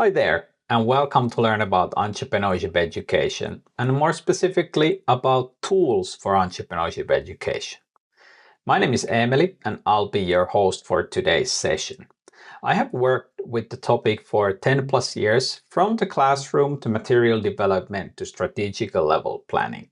Hi there, and welcome to learn about entrepreneurship education, and more specifically about tools for entrepreneurship education. My name is Eemeli, and I'll be your host for today's session. I have worked with the topic for 10 plus years, from the classroom to material development to strategical level planning.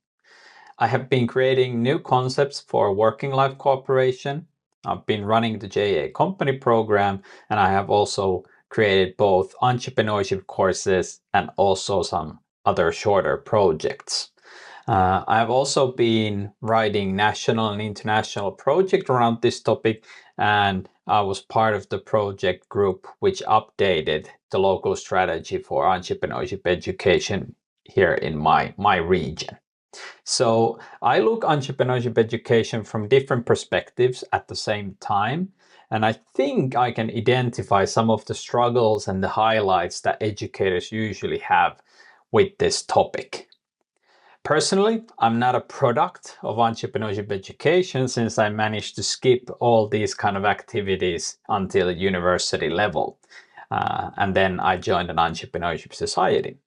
I have been creating new concepts for working life cooperation. I've been running the JA company program, and I have also created both entrepreneurship courses and also some other shorter projects. I have also been writing national and international projects around this topic, and I was part of the project group which updated the local strategy for entrepreneurship education here in my region. So I look entrepreneurship education from different perspectives at the same time. And I think I can identify some of the struggles and the highlights that educators usually have with this topic. Personally, I'm not a product of entrepreneurship education since I managed to skip all these kind of activities until university level. And then I joined an entrepreneurship society.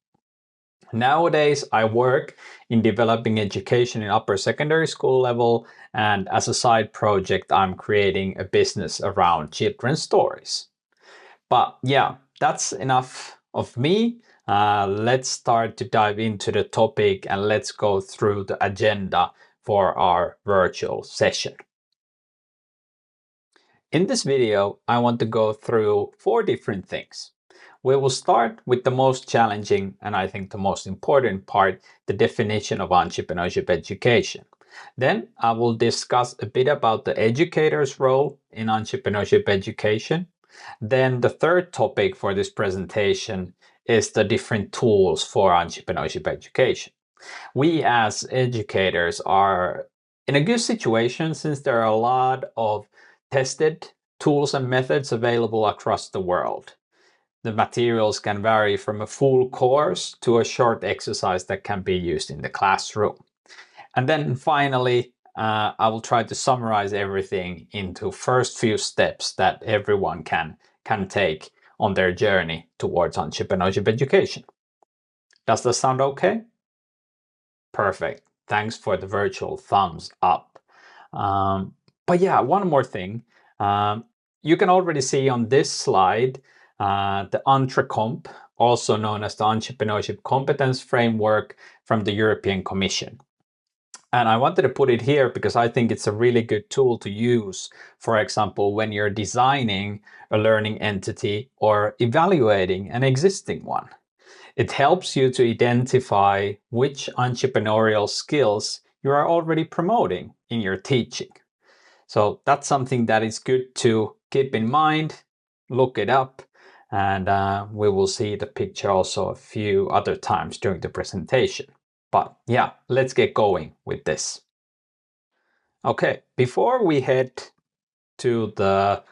Nowadays, I work in developing education in upper secondary school level, and as a side project, I'm creating a business around children's stories. But yeah, that's enough of me. Let's start to dive into the topic and let's go through the agenda for our virtual session. In this video, I want to go through 4 different things. We will start with the most challenging and I think the most important part, the definition of entrepreneurship education. Then I will discuss a bit about the educator's role in entrepreneurship education. Then the third topic for this presentation is the different tools for entrepreneurship education. We as educators are in a good situation since there are a lot of tested tools and methods available across the world. The materials can vary from a full course to a short exercise that can be used in the classroom. And then finally, I will try to summarize everything into first few steps that everyone can take on their journey towards entrepreneurship education. Does that sound okay? Perfect. Thanks for the virtual thumbs up. But yeah, one more thing. You can already see on this slide the EntreComp, also known as the Entrepreneurship Competence Framework from the European Commission. And I wanted to put it here because I think it's a really good tool to use, for example, when you're designing a learning entity or evaluating an existing one. It helps you to identify which entrepreneurial skills you are already promoting in your teaching. So that's something that is good to keep in mind, look it up, and we will see the picture also a few other times during the presentation. But yeah, let's get going with this. Okay, before we head to the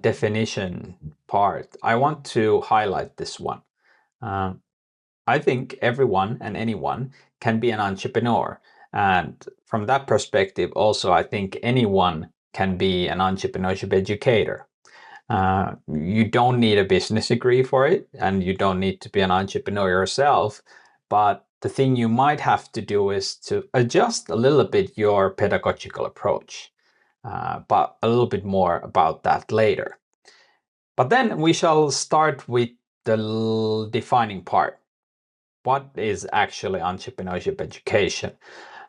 definition part, I want to highlight this one. I think everyone and anyone can be an entrepreneur. And from that perspective, also, I think anyone can be an entrepreneurship educator. You don't need a business degree for it, and you don't need to be an entrepreneur yourself. But the thing you might have to do is to adjust a little bit your pedagogical approach. But a little bit more about that later. But then we shall start with the defining part. What is actually entrepreneurship education?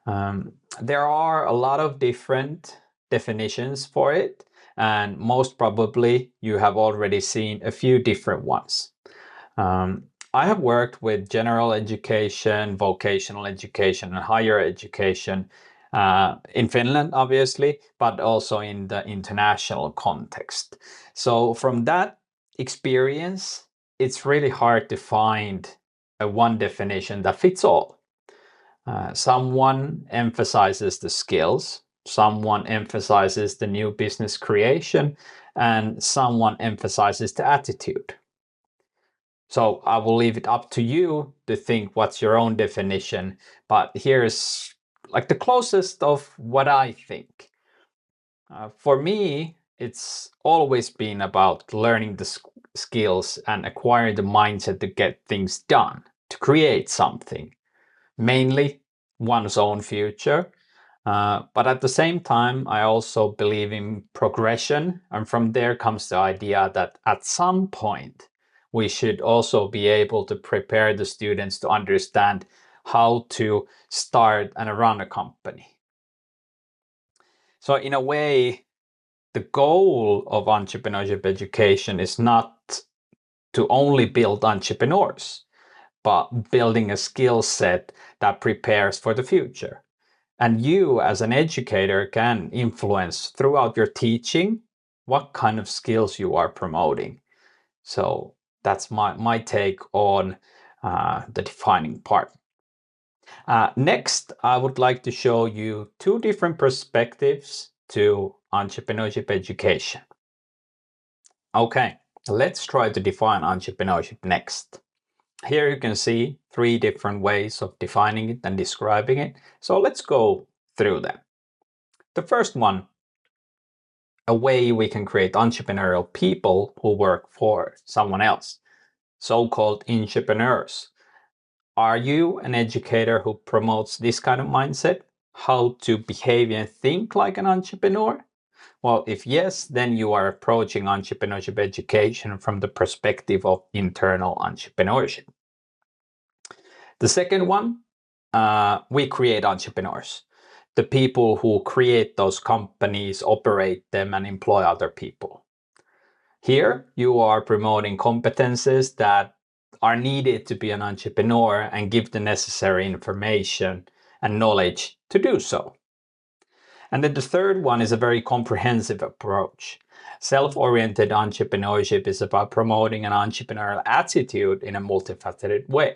There are a lot of different definitions for it, and most probably you have already seen a few different ones. I have worked with general education, vocational education, and higher education in Finland, obviously, but also in the international context. So from that experience, it's really hard to find a one definition that fits all. Someone emphasizes the skills, someone emphasizes the new business creation, and someone emphasizes the attitude. So I will leave it up to you to think what's your own definition, but here's like the closest of what I think. For me, it's always been about learning skills and acquire the mindset to get things done, to create something, mainly one's own future. But at the same time, I also believe in progression. And from there comes the idea that at some point, we should also be able to prepare the students to understand how to start and run a company. So in a way, the goal of entrepreneurship education is not to only build entrepreneurs, but building a skill set that prepares for the future. And you as an educator can influence throughout your teaching what kind of skills you are promoting. So that's my take on the defining part. Next, I would like to show you two different perspectives to entrepreneurship education. Okay, let's try to define entrepreneurship next. Here you can see three different ways of defining it and describing it. So let's go through them. The first one, a way we can create entrepreneurial people who work for someone else, so-called entrepreneurs. Are you an educator who promotes this kind of mindset? How to behave and think like an entrepreneur? Well, if yes, then you are approaching entrepreneurship education from the perspective of internal entrepreneurship. The second one, we create entrepreneurs. The people who create those companies, operate them, and employ other people. Here, you are promoting competences that are needed to be an entrepreneur and give the necessary information and knowledge to do so. And then the third one is a very comprehensive approach. Self-oriented entrepreneurship is about promoting an entrepreneurial attitude in a multifaceted way.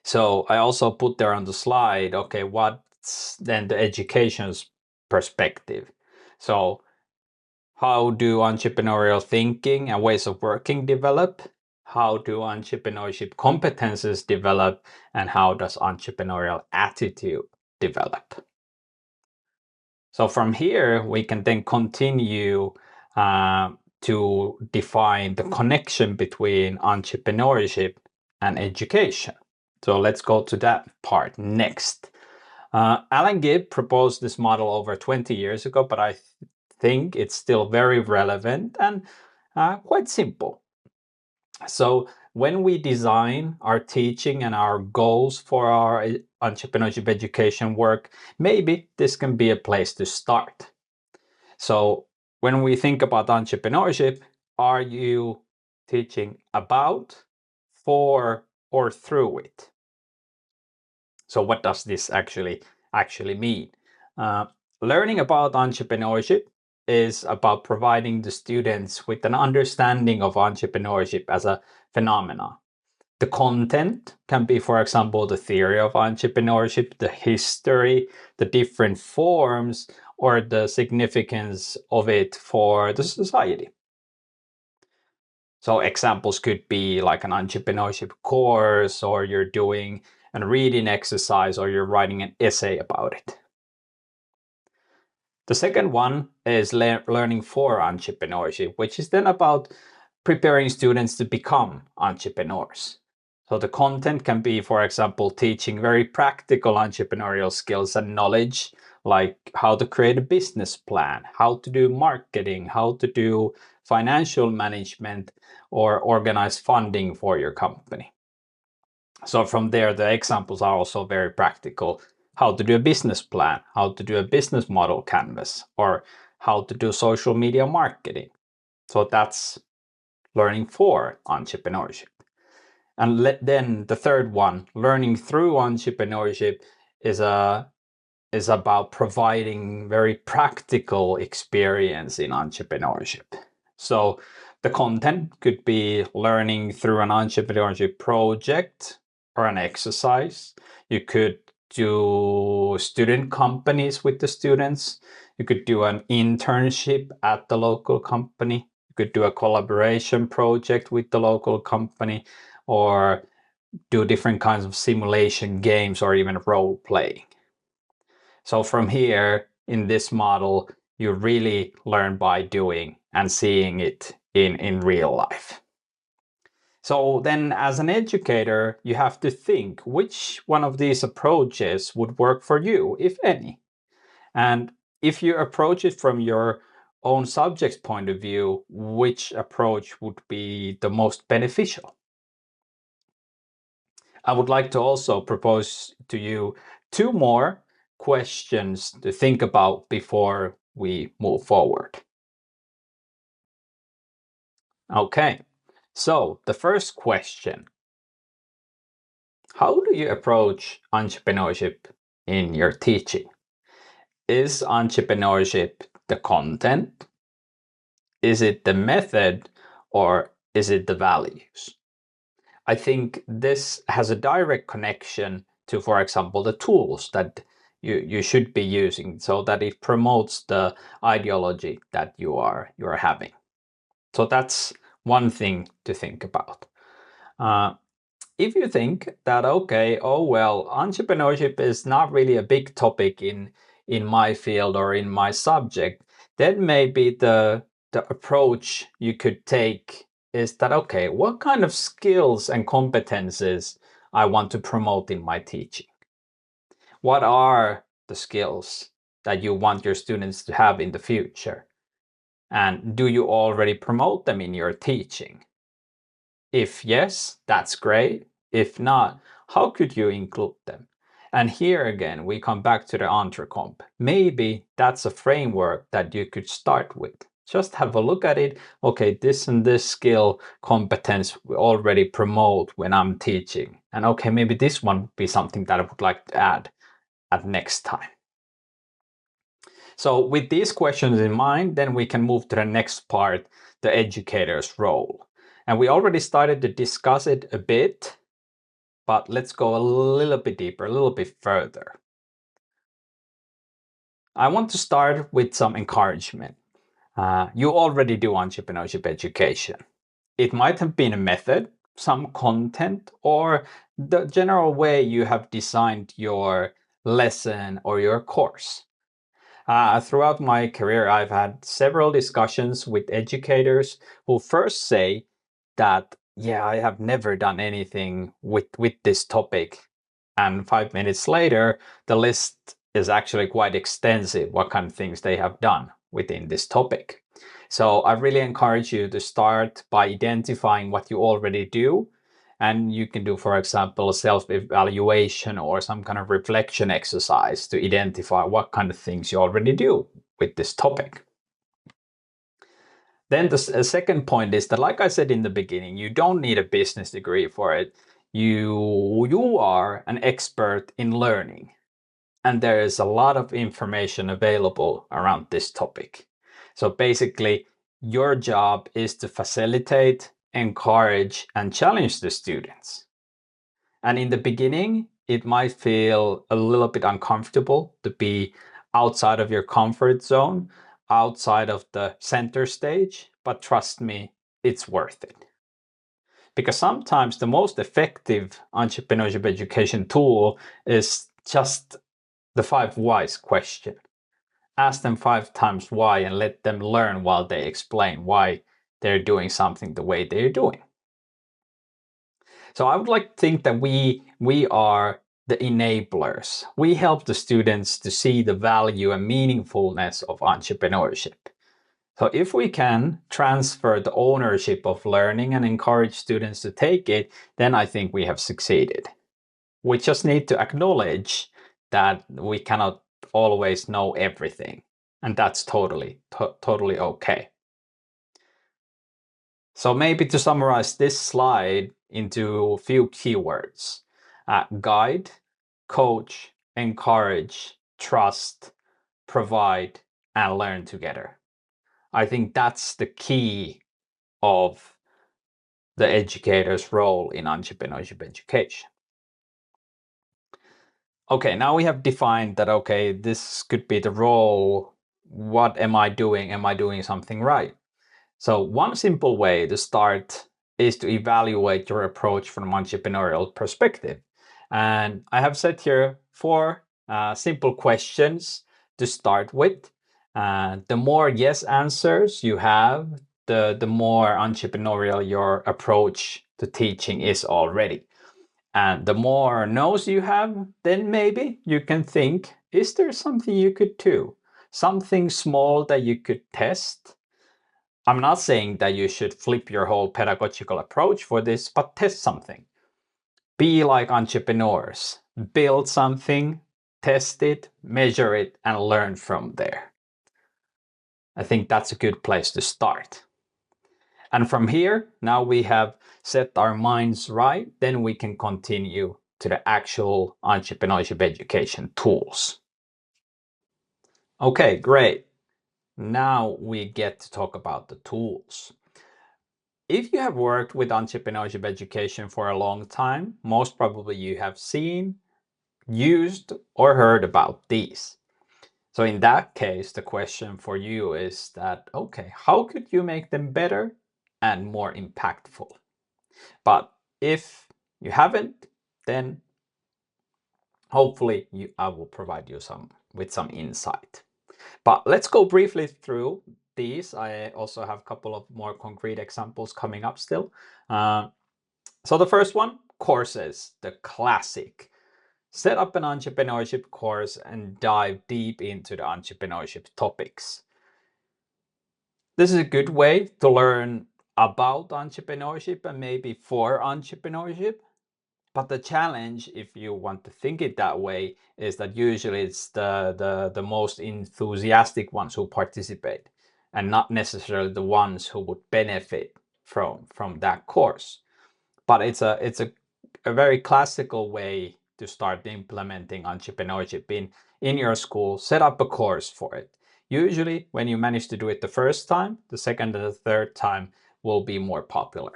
So I also put there on the slide, okay, what's then the education's perspective? So how do entrepreneurial thinking and ways of working develop? How do entrepreneurship competences develop? And how does entrepreneurial attitude develop? So from here, we can then continue to define the connection between entrepreneurship and education. So let's go to that part next. Alan Gibb proposed this model over 20 years ago, but I think it's still very relevant and quite simple. So when we design our teaching and our goals for our entrepreneurship education work, maybe this can be a place to start. So when we think about entrepreneurship, are you teaching about, for, or through it? So what does this actually mean? Learning about entrepreneurship is about providing the students with an understanding of entrepreneurship as a phenomena. The content can be, for example, the theory of entrepreneurship, the history, the different forms, or the significance of it for the society. So examples could be like an entrepreneurship course, or you're doing a reading exercise, or you're writing an essay about it. The second one is learning for entrepreneurship, which is then about preparing students to become entrepreneurs. So the content can be, for example, teaching very practical entrepreneurial skills and knowledge, like how to create a business plan, how to do marketing, how to do financial management, or organize funding for your company. So from there, the examples are also very practical. How to do a business plan, how to do a business model canvas, or how to do social media marketing. So that's learning for entrepreneurship. And then the third one, learning through entrepreneurship, is about providing very practical experience in entrepreneurship. So the content could be learning through an entrepreneurship project or an exercise. You could do student companies with the students. You could do an internship at the local company. You could do a collaboration project with the local company, or do different kinds of simulation games, or even role playing. So from here, in this model, you really learn by doing and seeing it in real life. So then as an educator, you have to think which one of these approaches would work for you, if any. And if you approach it from your own subject's point of view, which approach would be the most beneficial? I would like to also propose to you two more questions to think about before we move forward. Okay, so the first question: how do you approach entrepreneurship in your teaching? Is entrepreneurship the content? Is it the method? Or is it the values? I think this has a direct connection to, for example, the tools that you should be using so that it promotes the ideology that you're having. So that's one thing to think about. Uh, if you think that, okay, oh well, entrepreneurship is not really a big topic in my field or in my subject, then maybe the approach you could take is that, okay, what kind of skills and competences I want to promote in my teaching? What are the skills that you want your students to have in the future? And do you already promote them in your teaching? If yes, that's great. If not, how could you include them? And here again, we come back to the EntreComp. Maybe that's a framework that you could start with. Just have a look at it. Okay, this and this skill competence we already promote when I'm teaching. And okay, maybe this one would be something that I would like to add at next time. So with these questions in mind, then we can move to the next part, the educator's role. And we already started to discuss it a bit, but let's go a little bit deeper, a little bit further. I want to start with some encouragement. You already do entrepreneurship education. It might have been a method, some content, or the general way you have designed your lesson or your course. Throughout my career, I've had several discussions with educators who first say that, yeah, I have never done anything with this topic. And 5 minutes later, the list is actually quite extensive, what kind of things they have done within this topic. So I really encourage you to start by identifying what you already do. And you can do, for example, a self-evaluation or some kind of reflection exercise to identify what kind of things you already do with this topic. Then the second point is that, like I said in the beginning, you don't need a business degree for it. You are an expert in learning, and there is a lot of information available around this topic. So basically, your job is to facilitate, encourage, and challenge the students. And in the beginning, it might feel a little bit uncomfortable to be outside of your comfort zone, outside of the center stage, but trust me, it's worth it. Because sometimes the most effective entrepreneurship education tool is just the 5 whys question. Ask them 5 times why and let them learn while they explain why they're doing something the way they're doing. So I would like to think that we are the enablers. We help the students to see the value and meaningfulness of entrepreneurship. So if we can transfer the ownership of learning and encourage students to take it, then I think we have succeeded. We just need to acknowledge that we cannot always know everything. And that's totally okay. So maybe to summarize this slide into a few keywords: guide, coach, encourage, trust, provide, and learn together. I think that's the key of the educator's role in entrepreneurship education. Okay, now we have defined that, okay, this could be the role. What am I doing? Am I doing something right? So one simple way to start is to evaluate your approach from an entrepreneurial perspective. And I have set here 4 simple questions to start with. The more yes answers you have, the more entrepreneurial your approach to teaching is already. And the more no's you have, then maybe you can think, is there something you could do? Something small that you could test? I'm not saying that you should flip your whole pedagogical approach for this, but test something. Be like entrepreneurs. Build something, test it, measure it, and learn from there. I think that's a good place to start. And from here, now we have set our minds right, then we can continue to the actual entrepreneurship education tools. Okay, great. Now we get to talk about the tools. If you have worked with entrepreneurship education for a long time, most probably you have seen, used, or heard about these. So in that case, the question for you is that, okay, how could you make them better and more impactful? But if you haven't, then hopefully I will provide you with some insight. But let's go briefly through these. I also have a couple of more concrete examples coming up still. So the first one, courses, the classic. Set up an entrepreneurship course and dive deep into the entrepreneurship topics. This is a good way to learn about entrepreneurship and maybe for entrepreneurship. But the challenge, if you want to think it that way, is that usually it's the most enthusiastic ones who participate and not necessarily the ones who would benefit from that course. But it's a very classical way to start implementing entrepreneurship in your school. Set up a course for it. Usually when you manage to do it the first time, the second and the third time will be more popular.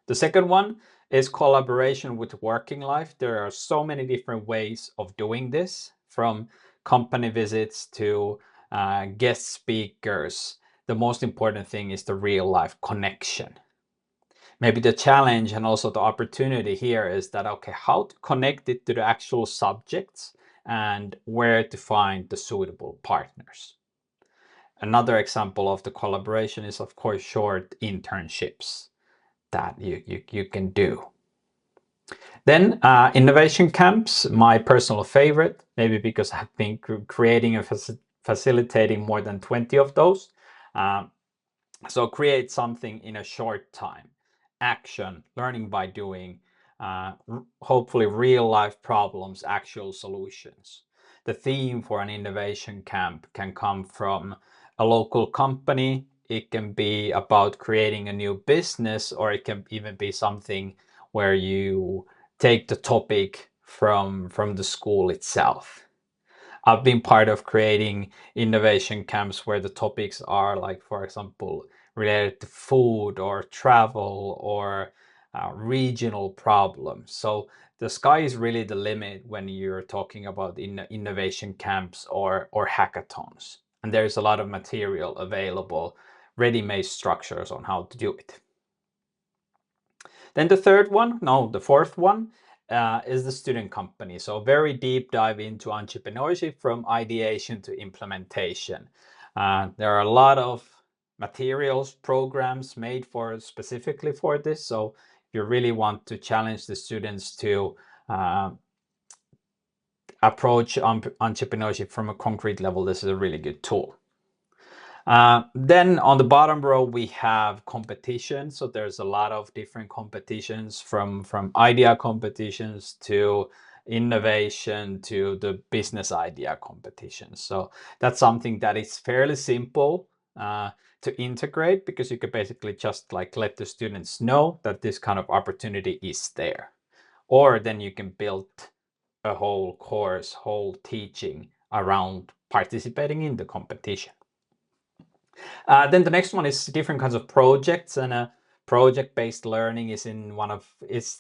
The second one is collaboration with working life. There are so many different ways of doing this, from company visits to guest speakers. The most important thing is the real life connection. Maybe the challenge and also the opportunity here is that, okay, how to connect it to the actual subjects and where to find the suitable partners. Another example of the collaboration is, of course, short internships that you can do. Then innovation camps, my personal favorite, maybe because I've been creating and facilitating more than 20 of those. So create something in a short time. Action, learning by doing, hopefully real life problems, actual solutions. The theme for an innovation camp can come from a local company. It can be about creating a new business, or it can even be something where you take the topic from the school itself. I've been part of creating innovation camps where the topics are, like, for example, related to food or travel or regional problems. So the sky is really the limit when you're talking about innovation camps or hackathons. And there's a lot of material available, ready-made structures on how to do it. Then the fourth one is the student company. So very deep dive into entrepreneurship from ideation to implementation. There are a lot of materials, programs made specifically for this. So if you really want to challenge the students to approach entrepreneurship from a concrete level, this is a really good tool. Then on the bottom row, we have competition. So there's a lot of different competitions from idea competitions to innovation to the business idea competitions. So that's something that is fairly simple to integrate, because you could basically just like let the students know that this kind of opportunity is there. Or then you can build a whole course, whole teaching around participating in the competition. Then the next one is different kinds of projects, and project-based learning is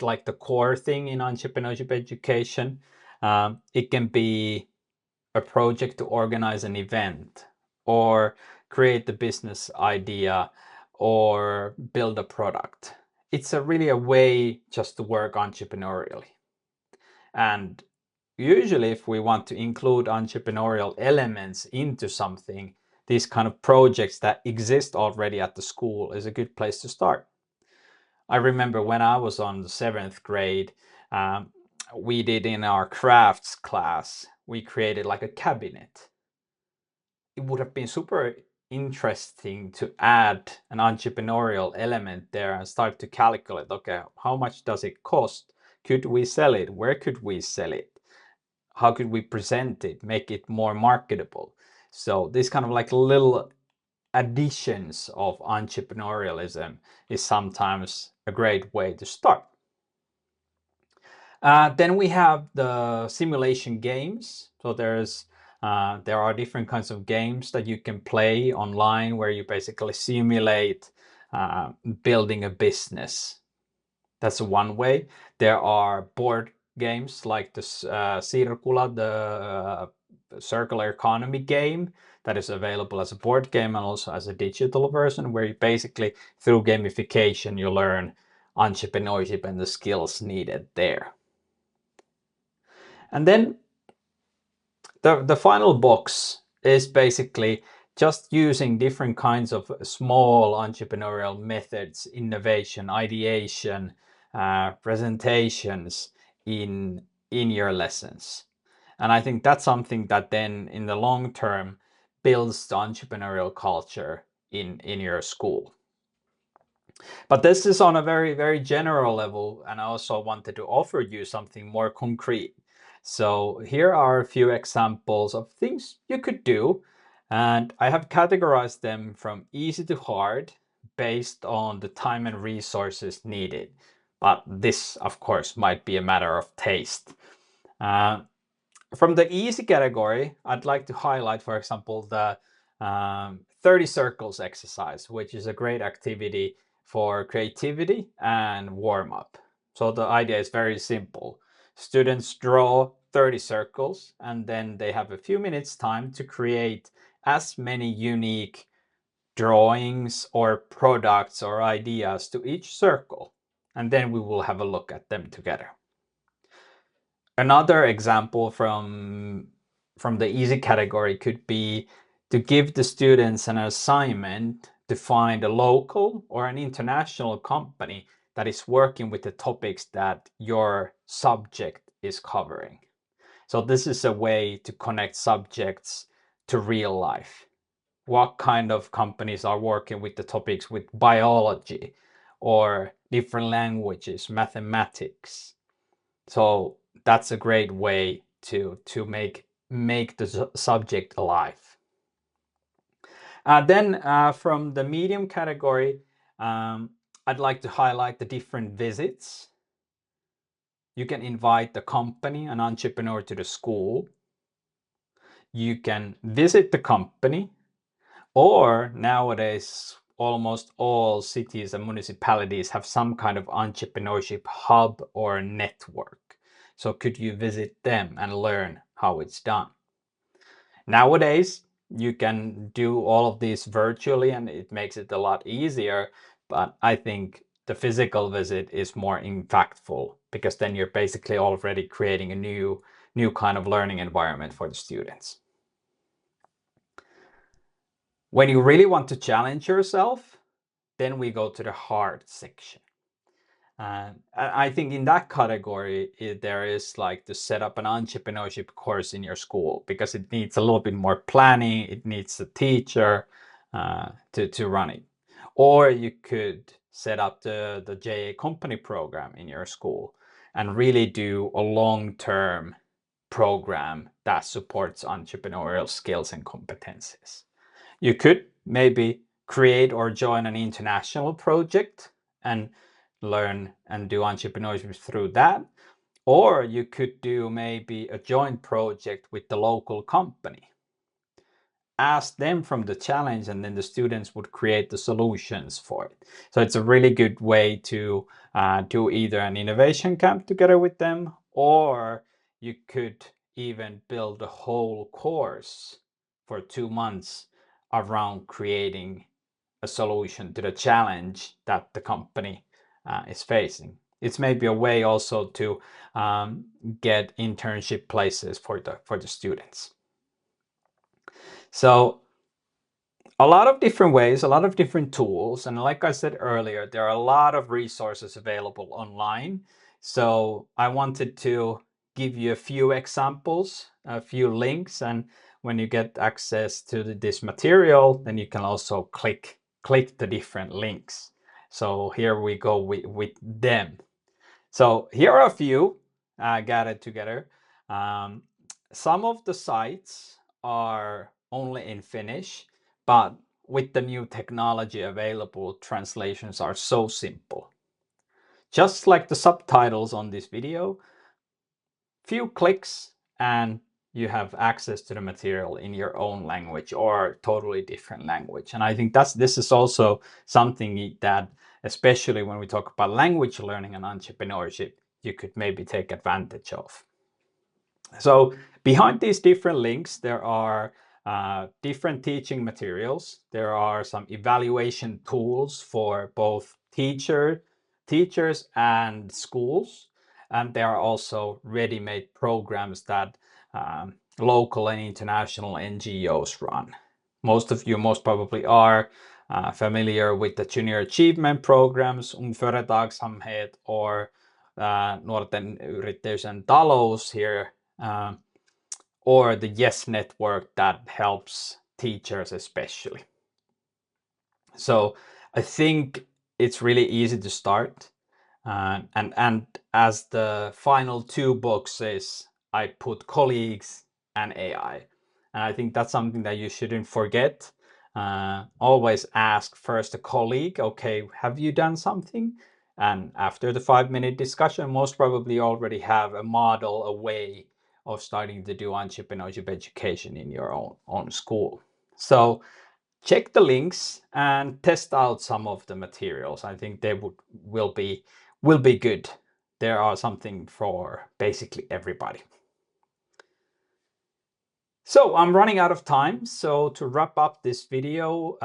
like the core thing in entrepreneurship education. It can be a project to organize an event, or create the business idea, or build a product. It's really a way just to work entrepreneurially. And usually if we want to include entrepreneurial elements into something, these kind of projects that exist already at the school is a good place to start. I remember when I was on the 7th grade, um, we did in our crafts class, we created like a cabinet. It would have been super interesting to add an entrepreneurial element there and start to calculate, okay, how much does it cost? Could we sell it? Where could we sell it? How could we present it, make it more marketable? So this kind of like little additions of entrepreneurialism is sometimes a great way to start. Then we have the simulation games. So there are different kinds of games that you can play online where you basically simulate building a business. That's one way. There are board games like the Circula, the circular economy game that is available as a board game and also as a digital version, where you basically, through gamification, you learn entrepreneurship and the skills needed there. And then the final box is basically just using different kinds of small entrepreneurial methods, innovation, ideation, presentations in your lessons. And I think that's something that then in the long term builds the entrepreneurial culture in your school. But this is on a very, very general level, and I also wanted to offer you something more concrete. So here are a few examples of things you could do, and I have categorized them from easy to hard based on the time and resources needed. But this, of course, might be a matter of taste. Uh, from the easy category, I'd like to highlight, for example, the 30 circles exercise, which is a great activity for creativity and warm up. So the idea is very simple. Students draw 30 circles and then they have a few minutes time to create as many unique drawings or products or ideas to each circle. And then we will have a look at them together. Another example from the easy category could be to give the students an assignment to find a local or an international company that is working with the topics that your subject is covering. So this is a way to connect subjects to real life. What kind of companies are working with the topics with biology or different languages, mathematics? So that's a great way to make the subject alive. Then from the medium category, I'd like to highlight the different visits. You can invite the company, an entrepreneur, to the school. You can visit the company, or nowadays almost all cities and municipalities have some kind of entrepreneurship hub or network. So could you visit them and learn how it's done? Nowadays, you can do all of these virtually and it makes it a lot easier, but I think the physical visit is more impactful because then you're basically already creating a new kind of learning environment for the students. When you really want to challenge yourself, then we go to the hard section. I think in that category, there is like to set up an entrepreneurship course in your school because it needs a little bit more planning. It needs a teacher to run it. Or you could set up the JA company program in your school and really do a long-term program that supports entrepreneurial skills and competencies. You could maybe create or join an international project and learn and do entrepreneurship through that. Or you could do maybe a joint project with the local company. Ask them from the challenge and then the students would create the solutions for it. So it's a really good way to do either an innovation camp together with them, or you could even build a whole course for 2 months around creating a solution to the challenge that the company is facing. It's maybe a way also to get internship places for the students. So A lot of different ways, a lot of different tools. And like I said earlier, there are a lot of resources available online. So I wanted to give you a few examples, a few links. And when you get access to this material, then you can also click the different links. So here we go with them. So here are a few gathered together. Um, some of the sites are only in Finnish, but with the new technology available, translations are so simple. Just like the subtitles on this video, few clicks and you have access to the material in your own language or totally different language. And I think this is also something that, especially when we talk about language learning and entrepreneurship, you could maybe take advantage of. So behind these different links, there are different teaching materials. There are some evaluation tools for both teachers and schools. And there are also ready-made programs that local and international NGOs run. Most of you most probably are familiar with the junior achievement programs, Företagsamhet, or Nuorten Yrittäjyyden Talous here, or the Yes Network that helps teachers especially. So I think it's really easy to start. And as the final two boxes, I put colleagues and AI. And I think that's something that you shouldn't forget. Always ask first a colleague, okay, have you done something? And after the 5-minute discussion, most probably already have a model, a way of starting to do entrepreneurship education in your own school. So check the links and test out some of the materials. I think they will be good. There are something for basically everybody. So I'm running out of time. So to wrap up this video,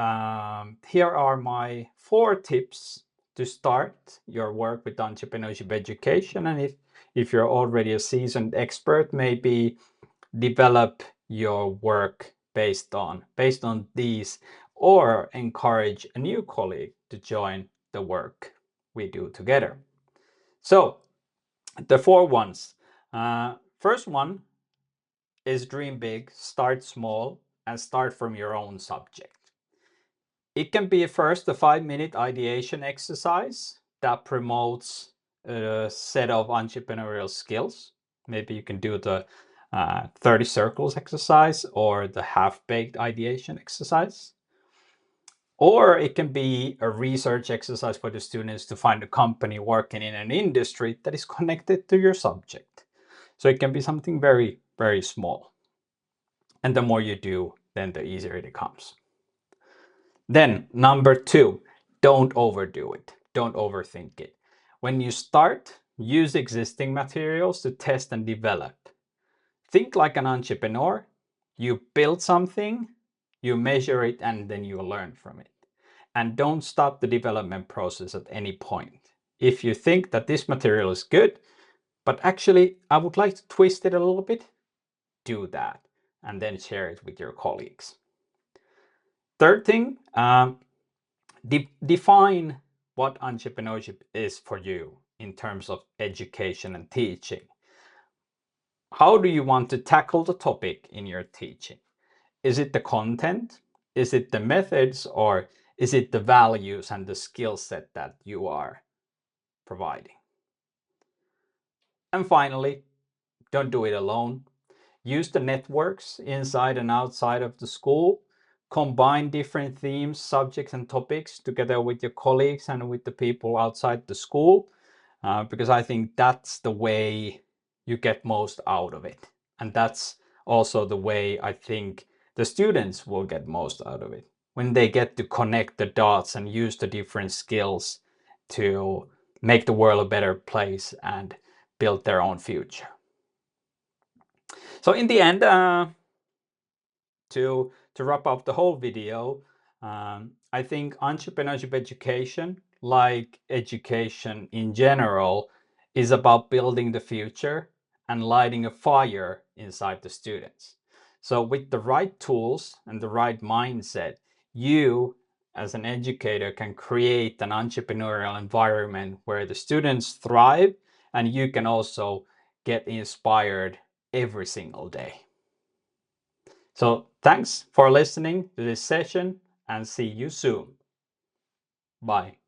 here are my 4 tips to start your work with entrepreneurship education. And if you're already a seasoned expert, maybe develop your work based on these, or encourage a new colleague to join the work we do together. So the 4 ones. First one is dream big, start small, and start from your own subject. It can be first a 5-minute ideation exercise that promotes a set of entrepreneurial skills. Maybe you can do the 30 circles exercise or the half-baked ideation exercise. Or it can be a research exercise for the students to find a company working in an industry that is connected to your subject. So it can be something very, very small. And the more you do, then the easier it becomes. Then number 2, don't overdo it. Don't overthink it. When you start, use existing materials to test and develop. Think like an entrepreneur. You build something, you measure it, and then you learn from it. And don't stop the development process at any point. If you think that this material is good, but actually I would like to twist it a little bit, do that and then share it with your colleagues. Third thing, define what entrepreneurship is for you in terms of education and teaching. How do you want to tackle the topic in your teaching? Is it the content? Is it the methods? Or is it the values and the skill set that you are providing? And finally, don't do it alone. Use the networks inside and outside of the school. Combine different themes, subjects, and topics together with your colleagues and with the people outside the school, because I think that's the way you get most out of it. And that's also the way I think the students will get most out of it, when they get to connect the dots and use the different skills to make the world a better place and build their own future. So in the end, to wrap up the whole video, I think entrepreneurship education, like education in general, is about building the future and lighting a fire inside the students. So with the right tools and the right mindset, You, as an educator, can create an entrepreneurial environment where the students thrive and you can also get inspired every single day. So thanks for listening to this session and see you soon. Bye.